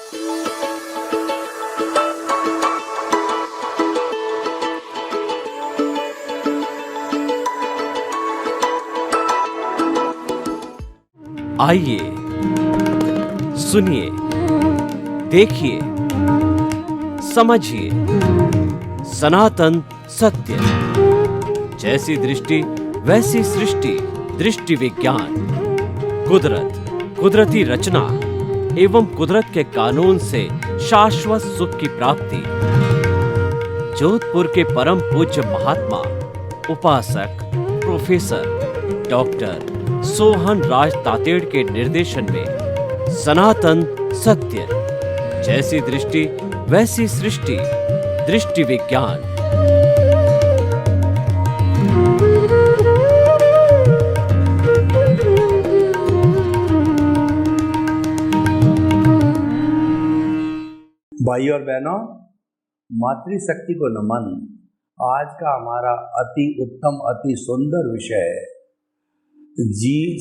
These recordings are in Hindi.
आइए, सुनिए, देखिए, समझिए सनातन सत्य। जैसी दृष्टि वैसी सृष्टि, दृष्टि विज्ञान। कुदरत, कुदरती रचना एवं कुदरत के कानून से शाश्वत सुख की प्राप्ति। जोधपुर के परम पूज्य महात्मा उपासक प्रोफेसर डॉक्टर सोहन राज तातेड़ के निर्देशन में सनातन सत्य। जैसी दृष्टि वैसी सृष्टि, दृष्टि विज्ञान। भाई और बहनों, मातृशक्ति को नमन। आज का हमारा अति उत्तम अति सुंदर विषय है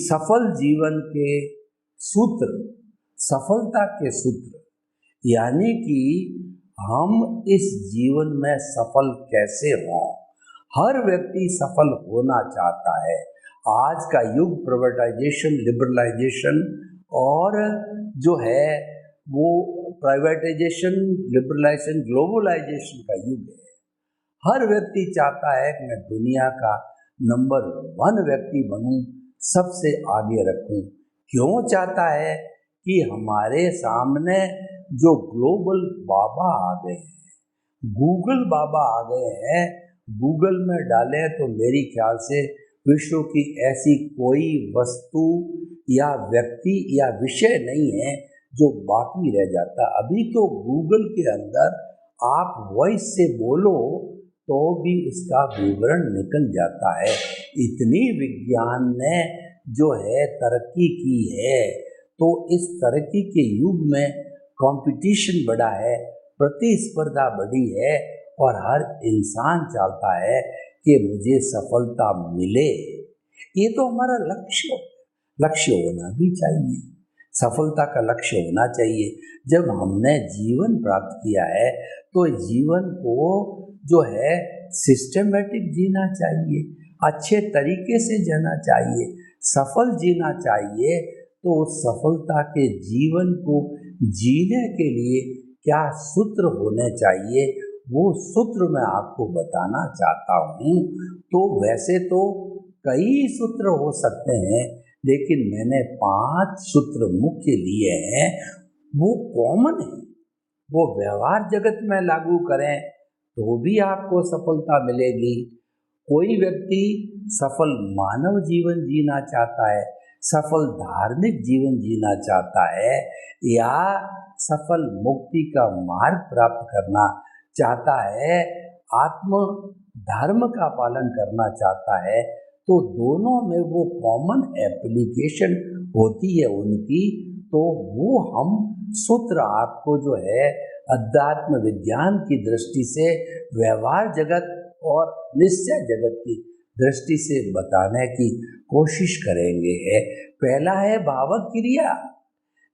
सफल जीवन के सूत्र, सफलता के सूत्र। यानी कि हम इस जीवन में सफल कैसे हों। हर व्यक्ति सफल होना चाहता है। आज का युग प्राइवेटाइजेशन, लिबरलाइजेशन और जो है वो प्राइवेटाइजेशन, लिबरलाइजेशन, ग्लोबलाइजेशन का युग है। हर व्यक्ति चाहता है कि मैं दुनिया का नंबर 1 व्यक्ति बनूं, सबसे आगे रखूं। क्यों चाहता है? कि हमारे सामने जो ग्लोबल बाबा आ गए हैं, गूगल बाबा आ गए हैं। गूगल में डालें तो मेरी ख्याल से विश्व की ऐसी कोई वस्तु या व्यक्ति या विषय नहीं है जो बाकी रह जाता। अभी तो गूगल के अंदर आप वॉइस से बोलो तो भी उसका विवरण निकल जाता है। इतनी विज्ञान ने जो है तरक्की की है। तो इस तरक्की के युग में कंपटीशन बढ़ा है, प्रतिस्पर्धा बढ़ी है और हर इंसान चाहता है कि मुझे सफलता मिले। ये तो हमारा लक्ष्य होना भी चाहिए। सफलता का लक्ष्य होना चाहिए। जब हमने जीवन प्राप्त किया है तो जीवन को जो है सिस्टमेटिक जीना चाहिए, अच्छे तरीके से जीना चाहिए, सफल जीना चाहिए। तो उस सफलता के जीवन को जीने के लिए क्या सूत्र होने चाहिए, वो सूत्र मैं आपको बताना चाहता हूँ। तो वैसे तो कई सूत्र हो सकते हैं, लेकिन मैंने 5 सूत्र मुख्य लिए हैं। वो कॉमन है, वो व्यवहार जगत में लागू करें तो भी आपको सफलता मिलेगी। कोई व्यक्ति सफल मानव जीवन जीना चाहता है, सफल धार्मिक जीवन जीना चाहता है या सफल मुक्ति का मार्ग प्राप्त करना चाहता है, आत्म धर्म का पालन करना चाहता है, तो दोनों में वो कॉमन एप्लीकेशन होती है उनकी। तो वो हम सूत्र आपको जो है अध्यात्म विज्ञान की दृष्टि से, व्यवहार जगत और निश्चय जगत की दृष्टि से बताने की कोशिश करेंगे। पहला है भावक क्रिया।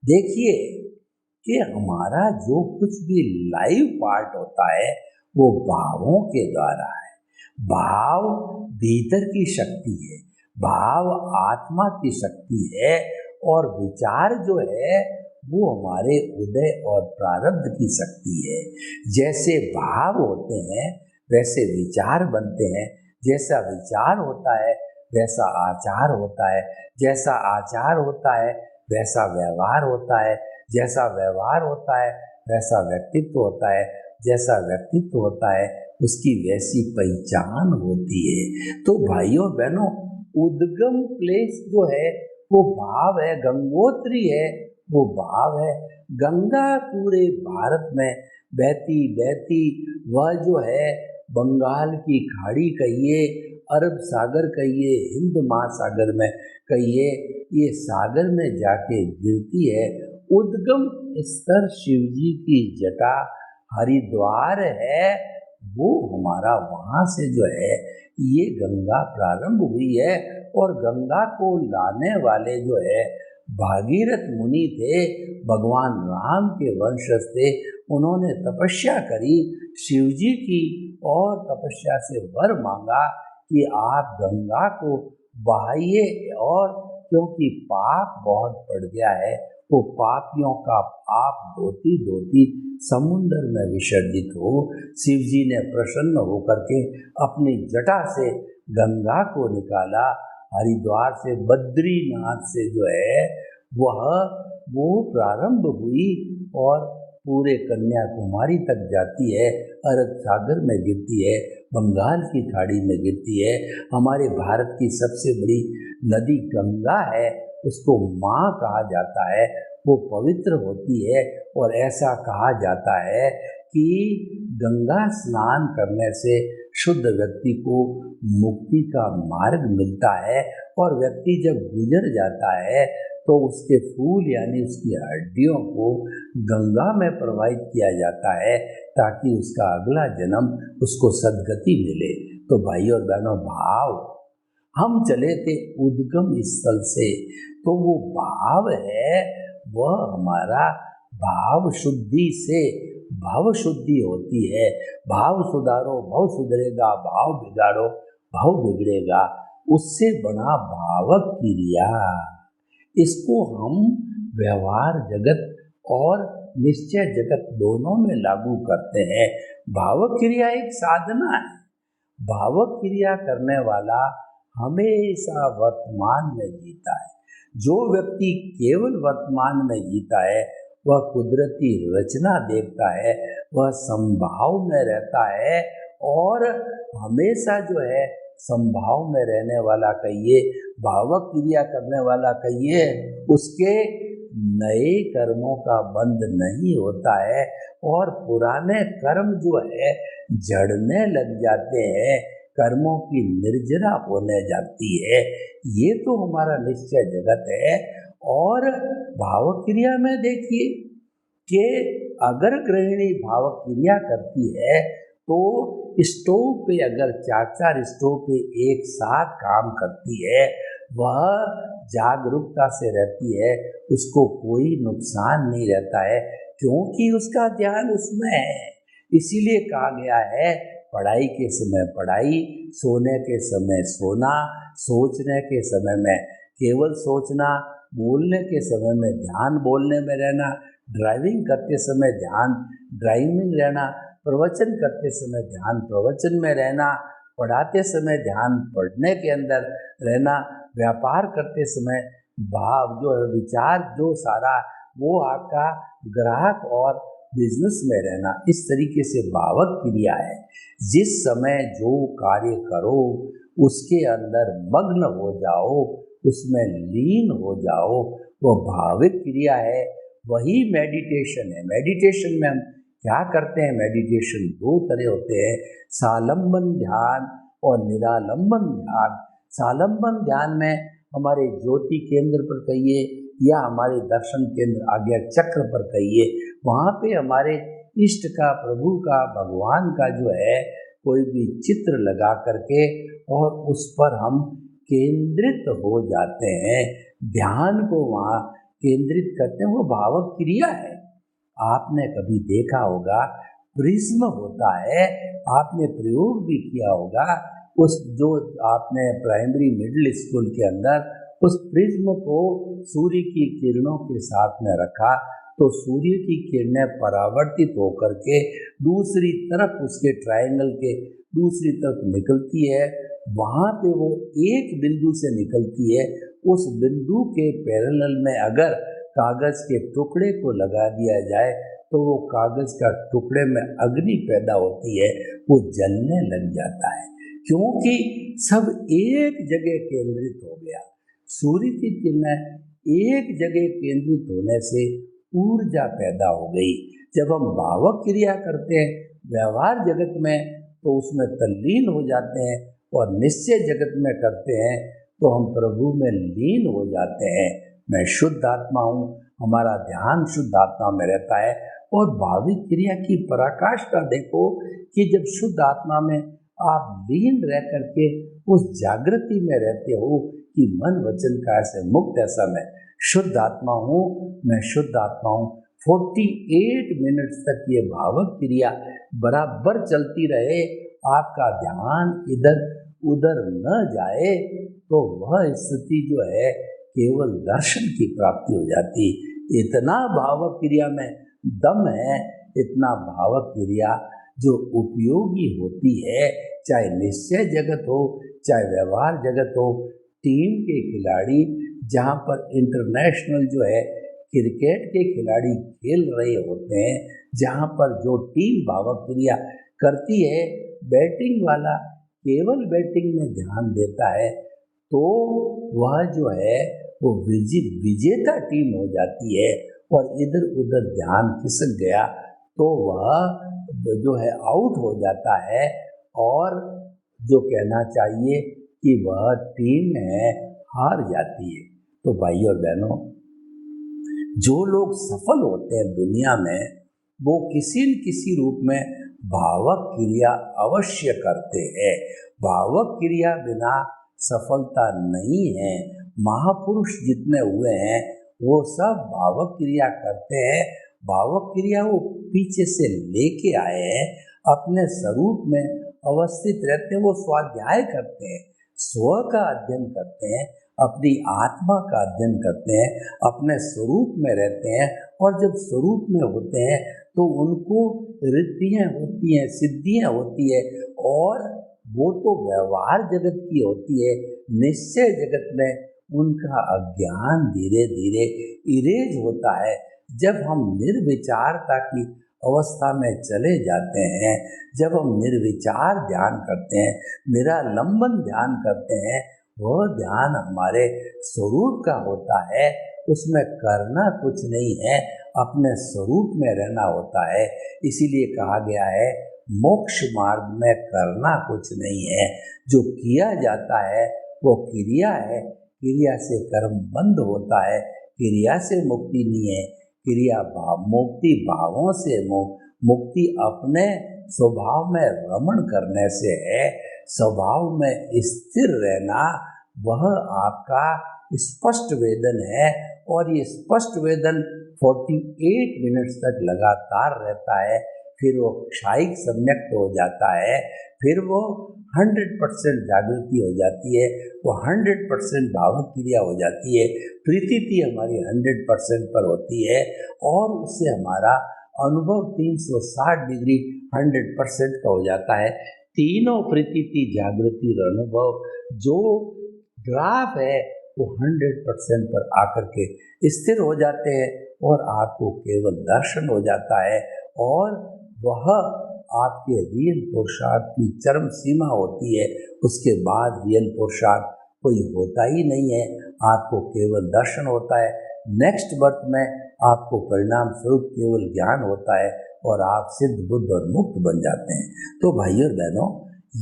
देखिए कि हमारा जो कुछ भी लाइव पार्ट होता है वो भावों के द्वारा है। भाव भीतर की शक्ति है, भाव आत्मा की शक्ति है और विचार जो है वो हमारे उदय और प्रारब्ध की शक्ति है। जैसे भाव होते हैं वैसे विचार बनते हैं, जैसा विचार होता है वैसा आचार होता है, जैसा आचार होता है वैसा व्यवहार होता है, जैसा व्यवहार होता है वैसा व्यक्तित्व होता है, जैसा व्यक्तित्व होता है उसकी वैसी पहचान होती है। तो भाइयों बहनों, उद्गम प्लेस जो है वो भाव है, गंगोत्री है वो भाव है। गंगा पूरे भारत में बहती बहती वह जो है बंगाल की खाड़ी कहिए, अरब सागर कहिए, हिंद महासागर में कहिए, ये सागर में जाके गिरती है। उद्गम स्तर शिवजी की जटा हरिद्वार है, वो हमारा वहाँ से जो है ये गंगा प्रारंभ हुई है। और गंगा को लाने वाले जो है भागीरथ मुनि थे, भगवान राम के वंशज थे। उन्होंने तपस्या करी शिव जी की और तपस्या से वर मांगा कि आप गंगा को बहाइए, और क्योंकि पाप बहुत बढ़ गया है, वो पापियों का पाप धोती धोती समुद्र में विसर्जित हो। शिव जी ने प्रसन्न होकर के अपनी जटा से गंगा को निकाला। हरिद्वार से, बद्रीनाथ से जो है वो प्रारंभ हुई और पूरे कन्याकुमारी तक जाती है, अरब सागर में गिरती है, बंगाल की खाड़ी में गिरती है। हमारे भारत की सबसे बड़ी नदी गंगा है, उसको माँ कहा जाता है। वो पवित्र होती है और ऐसा कहा जाता है कि गंगा स्नान करने से शुद्ध व्यक्ति को मुक्ति का मार्ग मिलता है, और व्यक्ति जब गुजर जाता है तो उसके फूल यानी उसकी हड्डियों को गंगा में प्रवाहित किया जाता है, ताकि उसका अगला जन्म उसको सद्गति मिले। तो भाई और बहनों, भाव, हम चले थे उद्गम स्थल से, तो वो भाव है, वह हमारा भाव शुद्धि से भाव शुद्धि होती है। भाव सुधारो भाव सुधरेगा, भाव बिगाड़ो भाव बिगड़ेगा। उससे बना भावक क्रिया, इसको हम व्यवहार जगत और निश्चय जगत दोनों में लागू करते हैं। भावक क्रिया एक साधना है। भावक क्रिया करने वाला हमेशा वर्तमान में जीता है। जो व्यक्ति केवल वर्तमान में जीता है, वह कुदरती रचना देखता है, वह संभाव में रहता है, और हमेशा जो है संभाव में रहने वाला कहिए, भावक क्रिया करने वाला कहिए, उसके नए कर्मों का बंध नहीं होता है, और पुराने कर्म जो है झड़ने लग जाते हैं, कर्मों की निर्जरा होने जाती है। ये तो हमारा निश्चय जगत है। और भावक क्रिया में देखिए कि अगर गृहिणी भावक क्रिया करती है तो स्टोव पे अगर 4-4 स्टोव पे एक साथ काम करती है, वह जागरूकता से रहती है, उसको कोई नुकसान नहीं रहता है, क्योंकि उसका ध्यान उसमें है। इसीलिए कहा गया है, पढ़ाई के समय पढ़ाई, सोने के समय सोना, सोचने के समय में केवल सोचना, बोलने के समय में ध्यान बोलने में रहना, ड्राइविंग करते समय ध्यान ड्राइविंग रहना, प्रवचन करते समय ध्यान प्रवचन में रहना, पढ़ाते समय ध्यान पढ़ने के अंदर रहना, व्यापार करते समय भाव जो है, विचार जो सारा वो आपका ग्राहक और बिजनेस में रहना। इस तरीके से भावक क्रिया है। जिस समय जो कार्य करो उसके अंदर मग्न हो जाओ, उसमें लीन हो जाओ, वो भाविक क्रिया है। वही मेडिटेशन है। मेडिटेशन में हम क्या करते हैं? मेडिटेशन 2 तरह होते हैं, सालंबन ध्यान और निरालंबन ध्यान। सालंबन ध्यान में हमारे ज्योति केंद्र पर कहिए या हमारे दर्शन केंद्र आज्ञा चक्र पर कहिए, वहाँ पे हमारे इष्ट का, प्रभु का, भगवान का जो है कोई भी चित्र लगा करके और उस पर हम केंद्रित हो जाते हैं, ध्यान को वहाँ केंद्रित करते हैं। वो भावक क्रिया है। आपने कभी देखा होगा प्रिज्म होता है, आपने प्रयोग भी किया होगा। उस जो आपने प्राइमरी मिडिल स्कूल के अंदर उस प्रिज्म को सूर्य की किरणों के साथ में रखा, तो सूर्य की किरणें परावर्तित होकर के दूसरी तरफ, उसके ट्रायंगल के दूसरी तरफ निकलती है। वहाँ पे वो एक बिंदु से निकलती है। उस बिंदु के पैरेलल में अगर कागज के टुकड़े को लगा दिया जाए तो वो कागज का टुकड़े में अग्नि पैदा होती है, वो जलने लग जाता है, क्योंकि सब एक जगह केंद्रित हो गया। सूर्य की किरणें एक जगह केंद्रित होने से ऊर्जा पैदा हो गई। जब हम भावक क्रिया करते हैं व्यवहार जगत में, तो उसमें तल्लीन हो जाते हैं, और निश्चय जगत में करते हैं तो हम प्रभु में लीन हो जाते हैं। मैं शुद्ध आत्मा हूँ, हमारा ध्यान शुद्ध आत्मा में रहता है। और भाविक क्रिया की पराकाष्ठा देखो कि जब शुद्ध आत्मा में आप लीन रह करके उस जागृति में रहते हो कि मन वचन काया से मुक्त है समय, शुद्ध आत्मा हूँ, मैं शुद्ध आत्मा हूँ। 48 मिनट्स तक ये भावक क्रिया बराबर चलती रहे, आपका ध्यान इधर उधर न जाए, तो वह स्थिति जो है केवल दर्शन की प्राप्ति हो जाती। इतना भावक क्रिया में दम है, इतना भावक क्रिया जो उपयोगी होती है, चाहे निश्चय जगत हो, चाहे व्यवहार जगत हो। टीम के खिलाड़ी जहाँ पर इंटरनेशनल जो है क्रिकेट के खिलाड़ी खेल रहे होते हैं, जहाँ पर जो टीम भावक क्रिया करती है, बैटिंग वाला केवल बैटिंग में ध्यान देता है, तो वह जो है वो विजेता टीम हो जाती है। और इधर उधर ध्यान खिसक गया तो वह जो है आउट हो जाता है, और जो कहना चाहिए कि वह टीम है हार जाती है। तो भाई और बहनों, जो लोग सफल होते हैं दुनिया में, वो किसी न किसी रूप में भावक क्रिया अवश्य करते हैं। भावक क्रिया बिना सफलता नहीं है। महापुरुष जितने हुए हैं वो सब भावक क्रिया करते हैं। भावक क्रिया वो पीछे से लेके आए हैं, अपने स्वरूप में अवस्थित रहते हैं, वो स्वाध्याय करते हैं, स्व का अध्ययन करते हैं, अपनी आत्मा का अध्ययन करते हैं, अपने स्वरूप में रहते हैं। और जब स्वरूप में होते हैं तो उनको रिद्धियाँ होती हैं, सिद्धियाँ होती है, और वो तो व्यवहार जगत की होती है। निश्चय जगत में उनका अज्ञान धीरे धीरे इरेज होता है। जब हम निर्विचारता की अवस्था में चले जाते हैं, जब हम निर्विचार ध्यान करते हैं, निरालंबन ध्यान करते हैं, वह ध्यान हमारे स्वरूप का होता है। उसमें करना कुछ नहीं है, अपने स्वरूप में रहना होता है। इसीलिए कहा गया है मोक्ष मार्ग में करना कुछ नहीं है, जो किया जाता है वो क्रिया है। क्रिया से कर्म बंद होता है, क्रिया से मुक्ति नहीं है। क्रिया मुक्ति भावों से मुक्ति अपने स्वभाव में रमण करने से है। स्वभाव में स्थिर रहना वह आपका स्पष्ट वेदन है, और ये स्पष्ट वेदन 48 मिनट्स तक लगातार रहता है। फिर वो क्षायिक सम्यक्त हो जाता है, फिर वो 100% जागृति हो जाती है, वो 100% भावक क्रिया हो जाती है। प्रीति हमारी 100% पर होती है, और उससे हमारा अनुभव 360 डिग्री 100% का हो जाता है। तीनों प्रीति, जागृति और अनुभव जो ग्राफ है वो 100% पर आकर के स्थिर हो जाते हैं, और आपको केवल दर्शन हो जाता है। और वह आपके रियल पुरुषार्थ की चरम सीमा होती है। उसके बाद रियल पुरुषार्थ कोई होता ही नहीं है, आपको केवल दर्शन होता है। नेक्स्ट बर्थ में आपको परिणाम स्वरूप केवल ज्ञान होता है, और आप सिद्ध, बुद्ध और मुक्त बन जाते हैं। तो भाइयों और बहनों,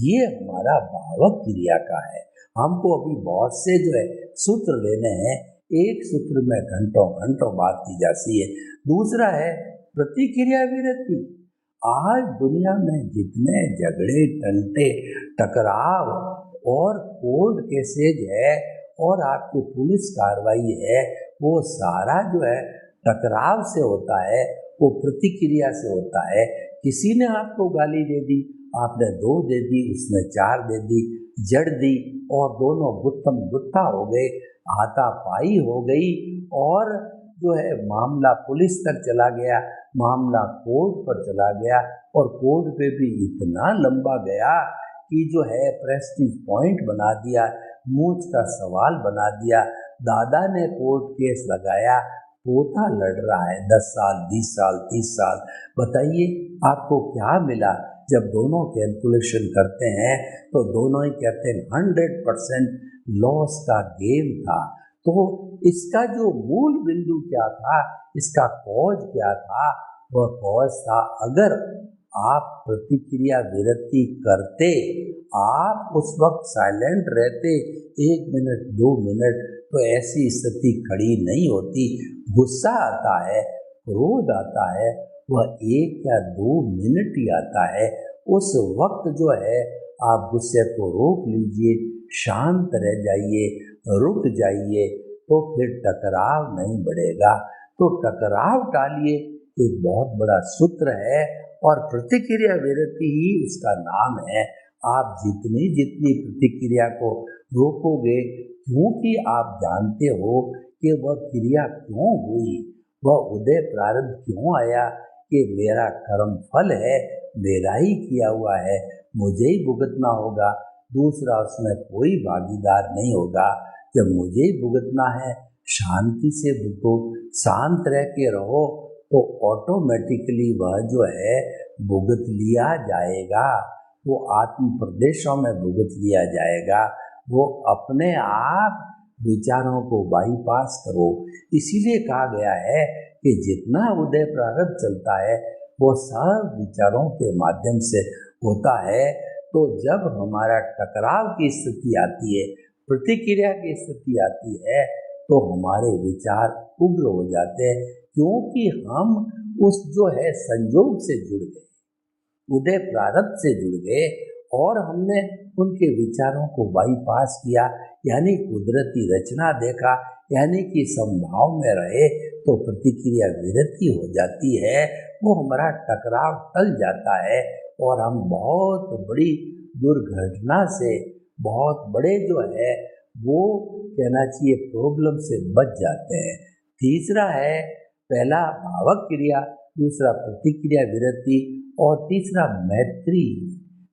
ये हमारा भावक क्रिया का है। हमको अभी बहुत से जो है सूत्र लेने हैं, एक सूत्र में घंटों घंटों बात की जाती है। दूसरा है प्रतिक्रिया विरति। आज दुनिया में जितने झगड़े, टंटे, टकराव और कोर्ट केसेज है और आपकी पुलिस कार्रवाई है, वो सारा जो है टकराव से होता है, वो प्रतिक्रिया से होता है। किसी ने आपको गाली दे दी, आपने 2 दे दी, उसने 4 दे दी, जड़ दी, और दोनों गुत्थम गुत्था हो गए, हाथापाई हो गई, और जो है मामला पुलिस तक चला गया, मामला कोर्ट पर चला गया, और कोर्ट पे भी इतना लंबा गया कि जो है प्रेस्टीज पॉइंट बना दिया, मूंछ का सवाल बना दिया। दादा ने कोर्ट केस लगाया, पोता लड़ रहा है 10 साल, 20 साल, 30 साल। बताइए आपको क्या मिला? जब दोनों कैलकुलेशन करते हैं तो दोनों ही कहते हैं 100% लॉस का गेम था। तो इसका जो मूल बिंदु क्या था, इसका कॉज क्या था? वह कॉज था, अगर आप प्रतिक्रिया विरति करते, आप उस वक्त साइलेंट रहते 1 मिनट 2 मिनट, तो ऐसी स्थिति खड़ी नहीं होती। गुस्सा आता है, क्रोध आता है, वह 1 या 2 मिनट ही आता है। उस वक्त जो है आप गुस्से को रोक लीजिए, शांत रह जाइए, रुक जाइए, तो फिर टकराव नहीं बढ़ेगा। तो टकराव टालिए एक बहुत बड़ा सूत्र है और प्रतिक्रिया विरति ही उसका नाम है। आप जितनी जितनी प्रतिक्रिया को रोकोगे, क्योंकि आप जानते हो कि वह क्रिया क्यों हुई, वह उदय प्रारब्ध क्यों आया, कि मेरा कर्म फल है, मेरा ही किया हुआ है, मुझे ही भुगतना होगा, दूसरा उसमें कोई भागीदार नहीं होगा। जब मुझे ही भुगतना है, शांति से भुगतो, शांत रह के रहो, तो ऑटोमेटिकली वह जो है भुगत लिया जाएगा, वो आत्म प्रदेशों में भुगत लिया जाएगा। वो अपने आप विचारों को बाईपास करो। इसीलिए कहा गया है कि जितना उदय प्रारब्ध चलता है वो सब विचारों के माध्यम से होता है। तो जब हमारा टकराव की स्थिति आती है, प्रतिक्रिया की स्थिति आती है, तो हमारे विचार उग्र हो जाते हैं, क्योंकि हम उस जो है संयोग से जुड़ गए, उदय प्रारब्ध से जुड़ गए और हमने उनके विचारों को बाईपास किया, यानी कुदरती रचना देखा, यानी कि संभाव में रहे, तो प्रतिक्रिया विरति हो जाती है, वो हमारा टकराव टल जाता है और हम बहुत बड़ी दुर्घटना से, बहुत बड़े जो है वो कहना चाहिए प्रॉब्लम से बच जाते हैं। तीसरा है, पहला भावक क्रिया, दूसरा प्रतिक्रिया विरति और तीसरा मैत्री।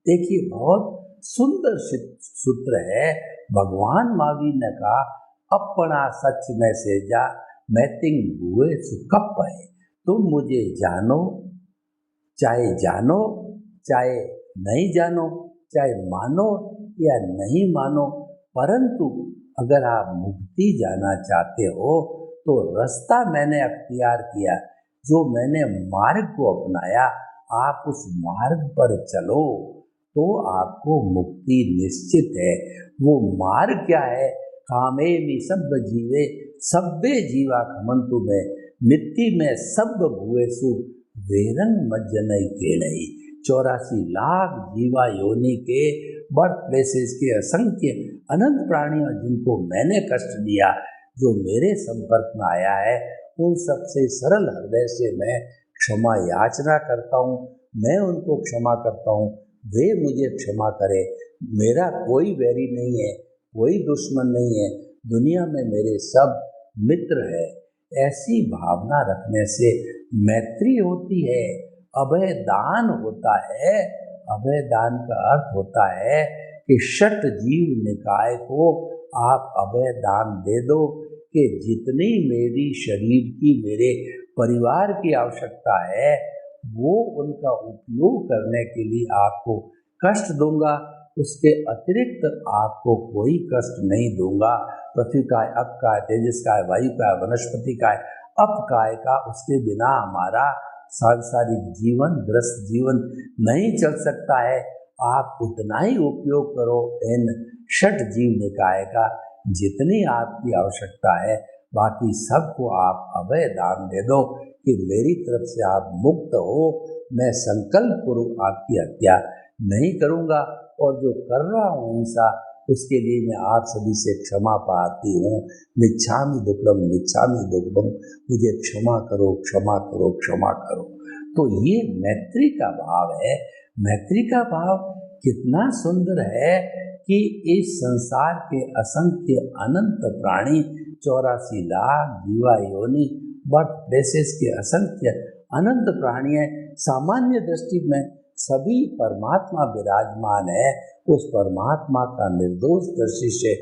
देखिए बहुत सुंदर सूत्र है। भगवान महावीर ने कहा, अपना सच में से जा मैतिंग हुए सुकप है। तुम मुझे जानो चाहे नहीं जानो, चाहे मानो या नहीं मानो, परंतु अगर आप मुक्ति जाना चाहते हो तो रास्ता मैंने अख्तियार किया, जो मैंने मार्ग को अपनाया, आप उस मार्ग पर चलो तो आपको मुक्ति निश्चित है। वो मार्ग क्या है? कामे मी सब जीवे सब्बे जीवा खमंतु में मिट्टी में सब भुएसु वेरन मज्जनई केड़ई। 84 लाख जीवा योनि के बर्थ प्लेसेस के असंख्य अनंत प्राणियों जिनको मैंने कष्ट दिया, जो मेरे संपर्क में आया है, उन सबसे सरल हृदय से मैं क्षमा याचना करता हूँ। मैं उनको क्षमा करता हूँ, वे मुझे क्षमा करें। मेरा कोई वैरी नहीं है, कोई दुश्मन नहीं है, दुनिया में मेरे सब मित्र है। ऐसी भावना रखने से मैत्री होती है, अभय दान होता है। अभय दान का अर्थ होता है कि षट जीव निकाय को आप अभय दान दे दो कि जितनी मेरी शरीर की, मेरे परिवार की आवश्यकता है, वो उनका उपयोग करने के लिए आपको कष्ट दूंगा, उसके अतिरिक्त आपको कोई कष्ट नहीं दूंगा। पृथ्वी का है, अप का है, तेजस का है, वायु का है, वनस्पति का है, अप काय का, उसके बिना हमारा सांसारिक जीवन, ग्रस्त जीवन नहीं चल सकता है। आप उतना ही उपयोग करो इन षट जीव निकाय का जितनी आपकी आवश्यकता है, बाकी सबको आप अभय दान दे दो कि मेरी तरफ से आप मुक्त हो। मैं संकल्प पूर्वक आपकी हत्या नहीं करूँगा और जो कर रहा हूँ हिंसा, उसके लिए मैं आप सभी से क्षमा पाती हूँ। मिच्छामि दुक्कडम मिच्छामि दुक्कडम, मुझे क्षमा करो, क्षमा करो, क्षमा करो। तो ये मैत्री का भाव है। मैत्री का भाव कितना सुंदर है कि इस संसार के असंख्य अनंत प्राणी, 84 लाख जीवा योनि, बर्थ प्लेसेस के असंख्य अनंत प्राणी है। सामान्य दृष्टि में सभी परमात्मा विराजमान है। उस परमात्मा का निर्दोष दृष्टि से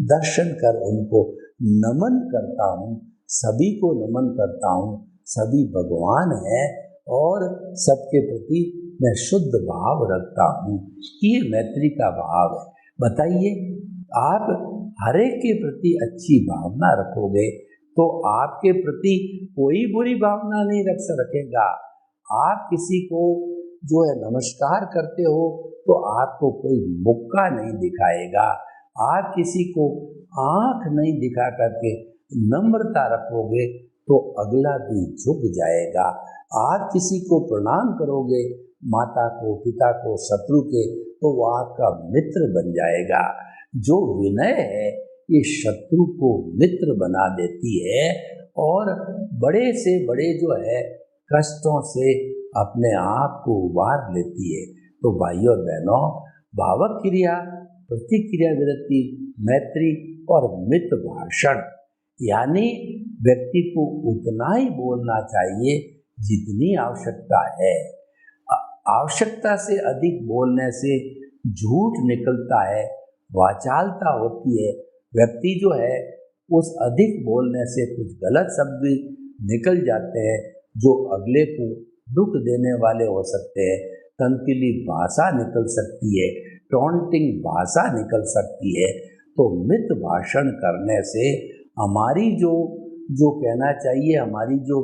दर्शन कर उनको नमन करता हूँ, सभी को नमन करता हूँ। सभी भगवान है और सबके प्रति मैं शुद्ध भाव रखता हूँ। ये मैत्री का भाव है। बताइए, आप हर एक के प्रति अच्छी भावना रखोगे तो आपके प्रति कोई बुरी भावना नहीं रखेगा। आप किसी को जो है नमस्कार करते हो तो आपको कोई मुक्का नहीं दिखाएगा। आप किसी को आंख नहीं दिखा करके नम्रता रखोगे तो अगला भी झुक जाएगा। आप किसी को प्रणाम करोगे, माता को, पिता को, शत्रु के, तो वो आपका मित्र बन जाएगा। जो विनय है, ये शत्रु को मित्र बना देती है और बड़े से बड़े जो है कष्टों से अपने आप को उबार लेती है। तो भाइयों और बहनों, भावक क्रिया, प्रतिक्रिया विरति, मैत्री और मित भाषण, यानी व्यक्ति को उतना ही बोलना चाहिए जितनी आवश्यकता है। आवश्यकता से अधिक बोलने से झूठ निकलता है, वाचालता होती है। व्यक्ति जो है उस अधिक बोलने से कुछ गलत शब्द भी निकल जाते हैं जो अगले को दुख देने वाले हो सकते हैं। तंत्रिली भाषा निकल सकती है, टॉन्टिंग भाषा निकल सकती है। तो मित भाषण करने से हमारी जो कहना चाहिए, हमारी जो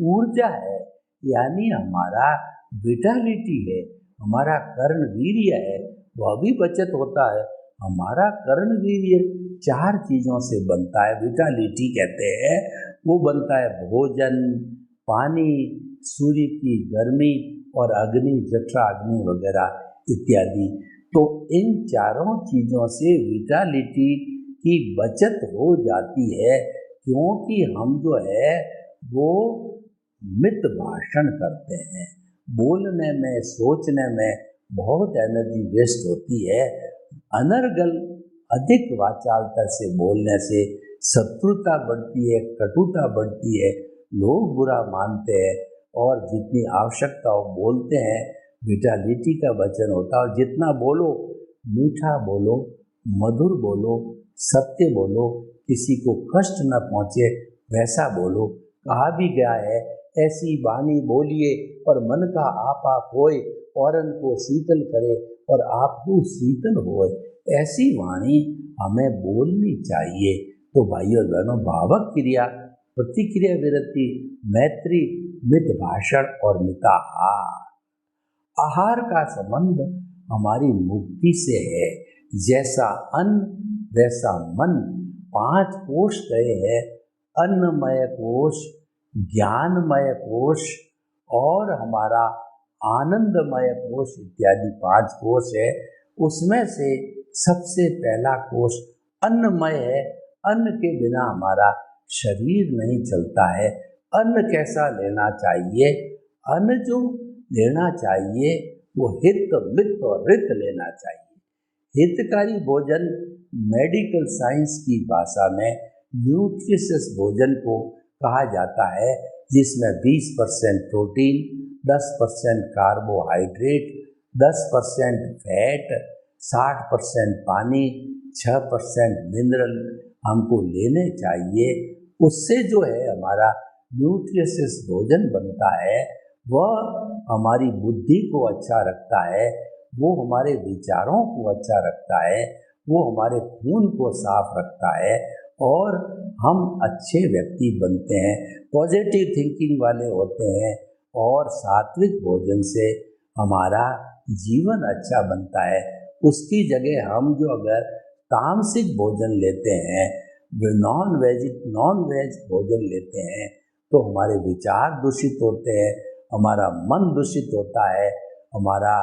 ऊर्जा है, यानी हमारा विटालिटी है, हमारा कर्णवीर्य है, वह भी बचत होता है। हमारा कर्णवीर्य 4 चीज़ों से बनता है, विटालिटी कहते हैं। वो बनता है भोजन, पानी, सूर्य की गर्मी और अग्नि, जठरा अग्नि वगैरह इत्यादि। तो इन चारों चीज़ों से विटालिटी की बचत हो जाती है, क्योंकि हम जो है वो मित भाषण करते हैं। बोलने में, सोचने में बहुत एनर्जी वेस्ट होती है। अनर्गल, अधिक वाचालता से बोलने से शत्रुता बढ़ती है, कटुता बढ़ती है, लोग बुरा मानते हैं और जितनी आवश्यकता हो बोलते हैं, विटालिटी का वचन होता है। और जितना बोलो, मीठा बोलो, मधुर बोलो, सत्य बोलो, किसी को कष्ट न पहुँचे वैसा बोलो। कहा भी गया है, ऐसी वाणी बोलिए और मन का आपा होए, औरन को शीतल करे और आप को शीतल होए। ऐसी वाणी हमें बोलनी चाहिए। तो भाइयों और बहनों, भावक क्रिया, प्रतिक्रिया विरति, मैत्री, मित भाषण और मिताहार। आहार का संबंध हमारी मुक्ति से है। जैसा अन्न वैसा मन। 5 कोश गए हैं, अन्नमय कोश, ज्ञानमय कोश और हमारा आनंदमय कोश इत्यादि 5 कोश है। उसमें से सबसे पहला कोश अन्नमय है। अन्न के बिना हमारा शरीर नहीं चलता है। अन्न कैसा लेना चाहिए? अन्न जो लेना चाहिए वो हित, मित और रित लेना चाहिए। हितकारी भोजन मेडिकल साइंस की भाषा में न्यूट्रिशियस भोजन को कहा जाता है, जिसमें 20% प्रोटीन, 10% कार्बोहाइड्रेट, 10% फैट, 60% पानी, 6% मिनरल हमको लेने चाहिए। उससे जो है हमारा न्यूट्रिशियस भोजन बनता है, वह हमारी बुद्धि को अच्छा रखता है, वो हमारे विचारों को अच्छा रखता है, वो हमारे खून को साफ रखता है और हम अच्छे व्यक्ति बनते हैं, पॉजिटिव थिंकिंग वाले होते हैं। और सात्विक भोजन से हमारा जीवन अच्छा बनता है। उसकी जगह हम जो अगर तामसिक भोजन लेते हैं, नॉन वेज भोजन लेते हैं, तो हमारे विचार दूषित होते हैं, हमारा मन दूषित होता है, हमारा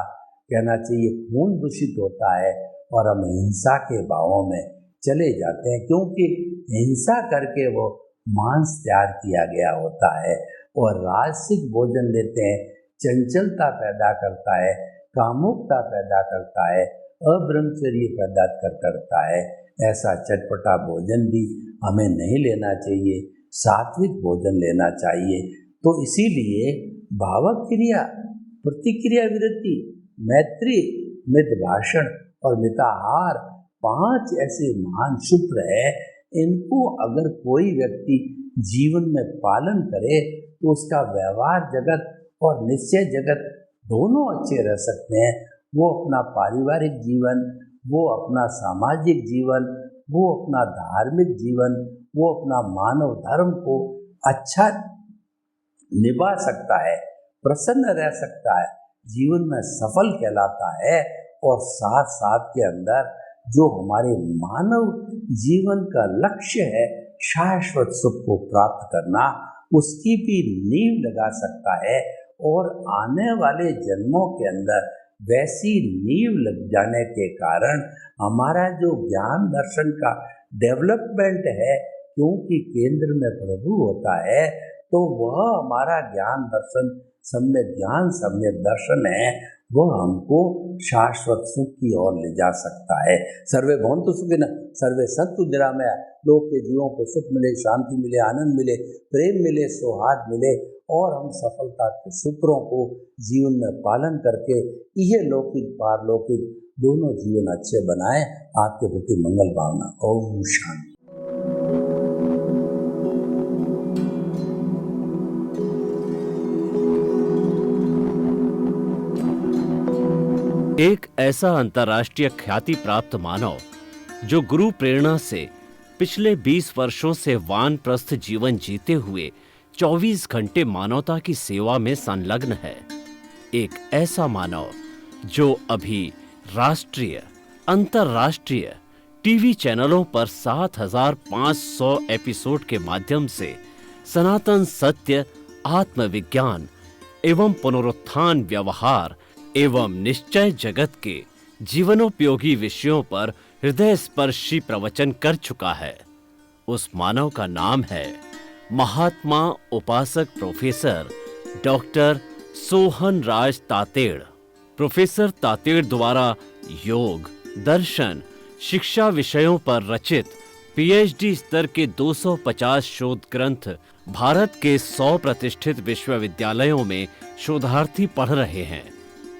कहना चाहिए खून दूषित होता है और हम हिंसा के भावों में चले जाते हैं, क्योंकि हिंसा करके वो मांस तैयार किया गया होता है। और राजसिक भोजन लेते हैं, चंचलता पैदा करता है, कामुकता पैदा करता है, अब्रह्मचर्य पैदा करता है। ऐसा चटपटा भोजन भी हमें नहीं लेना चाहिए, सात्विक भोजन लेना चाहिए। तो इसीलिए भावक क्रिया, प्रतिक्रिया विरति, मैत्री, मित भाषण और मिताहार 5 ऐसे महान सूत्र है। इनको अगर कोई व्यक्ति जीवन में पालन करे तो उसका व्यवहार जगत और निश्चय जगत दोनों अच्छे रह सकते हैं। वो अपना पारिवारिक जीवन, वो अपना सामाजिक जीवन, वो अपना धार्मिक जीवन, वो अपना मानव धर्म को अच्छा निभा सकता है, प्रसन्न रह सकता है, जीवन में सफल कहलाता है। और साथ साथ के अंदर जो हमारे मानव जीवन का लक्ष्य है, शाश्वत सुख को प्राप्त करना, उसकी भी नींव लगा सकता है। और आने वाले जन्मों के अंदर वैसी नींव लग जाने के कारण हमारा जो ज्ञान दर्शन का डेवलपमेंट है, क्योंकि केंद्र में प्रभु होता है तो वह हमारा ज्ञान दर्शन सम्यक ज्ञान सम्यक दर्शन है, वह हमको शाश्वत सुख की ओर ले जा सकता है। सर्वे भवन्तु सुखिनः, सर्वे सन्तु निरामयाः। लोग के जीवों को सुख मिले, शांति मिले, आनंद मिले, प्रेम मिले, सौहार्द मिले और हम सफलता के सूत्रों को जीवन में पालन करके यह लौकिक पारलौकिक दोनों जीवन अच्छे बनाएं। आपके प्रति मंगल भावना। ओम शांति। एक ऐसा अंतर्राष्ट्रीय ख्याति प्राप्त मानव जो गुरु प्रेरणा से पिछले 20 वर्षों से वानप्रस्थ जीवन जीते हुए 24 घंटे मानवता की सेवा में संलग्न है। एक ऐसा मानव जो अभी राष्ट्रीय अंतर्राष्ट्रीय टीवी चैनलों पर 7,500 एपिसोड के माध्यम से सनातन सत्य, आत्मविज्ञान एवं पुनरुत्थान, व्यवहार एवं निश्चय जगत के जीवनोपयोगी विषयों पर हृदय स्पर्शी प्रवचन कर चुका है। उस मानव का नाम है महात्मा उपासक प्रोफेसर डॉक्टर सोहन राज तातेड़। प्रोफेसर तातेड़ द्वारा योग, दर्शन, शिक्षा विषयों पर रचित पीएचडी स्तर के 250 शोध ग्रंथ भारत के 100 प्रतिष्ठित विश्वविद्यालयों में शोधार्थी पढ़ रहे हैं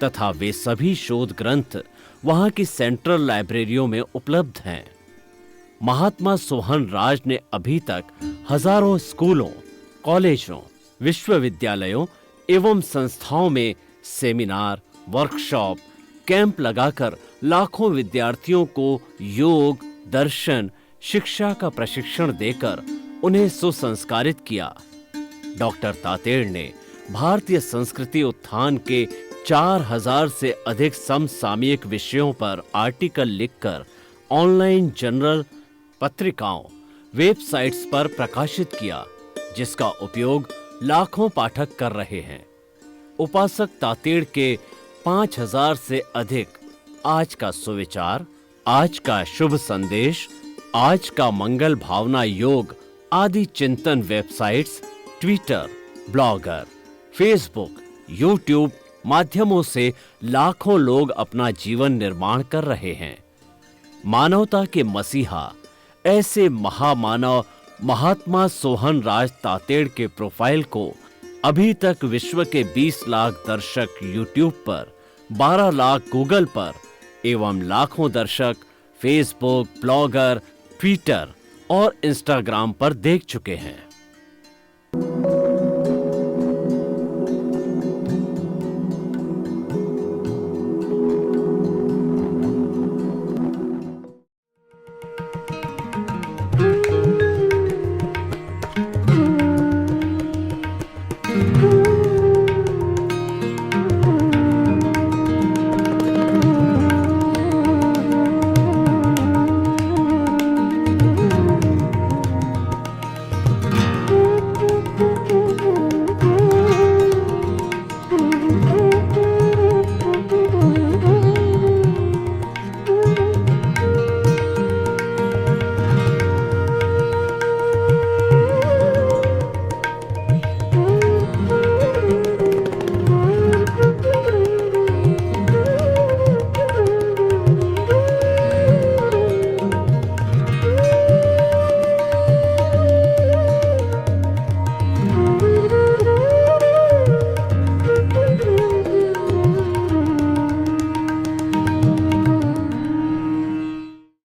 तथा वे सभी शोध ग्रंथ वहां की सेंट्रल लाइब्रेरियों में उपलब्ध हैं। महात्मा सोहन राज ने अभी तक हजारों स्कूलों, कॉलेजों, विश्वविद्यालयों एवं संस्थाओं में सेमिनार, वर्कशॉप, कैंप लगाकर लाखों विद्यार्थियों को योग, दर्शन, शिक्षा का प्रशिक्षण देकर उन्हें सुसंस्कारित किया। डॉक्टर तातेड़ ने भारतीय संस्कृति उत्थान के 4000 से अधिक समसामयिक विषयों पर आर्टिकल लिखकर ऑनलाइन जर्नल, पत्रिकाओं, वेबसाइट्स पर प्रकाशित किया, जिसका उपयोग लाखों पाठक कर रहे हैं। उपासक तातेड़ के 5000 से अधिक आज का सुविचार, आज का शुभ संदेश, आज का मंगल भावना योग आदि चिंतन websites, Twitter, blogger, Facebook, YouTube माध्यमों से लाखों लोग अपना जीवन निर्माण कर रहे हैं। मानवता के मसीहा ऐसे महामानव महात्मा सोहन राज तातेड़ के प्रोफाइल को अभी तक विश्व के 20 लाख दर्शक यूट्यूब पर, 12 लाख गूगल पर एवं लाखों दर्शक फेसबुक, ब्लॉगर, ट्विटर और इंस्टाग्राम पर देख चुके हैं।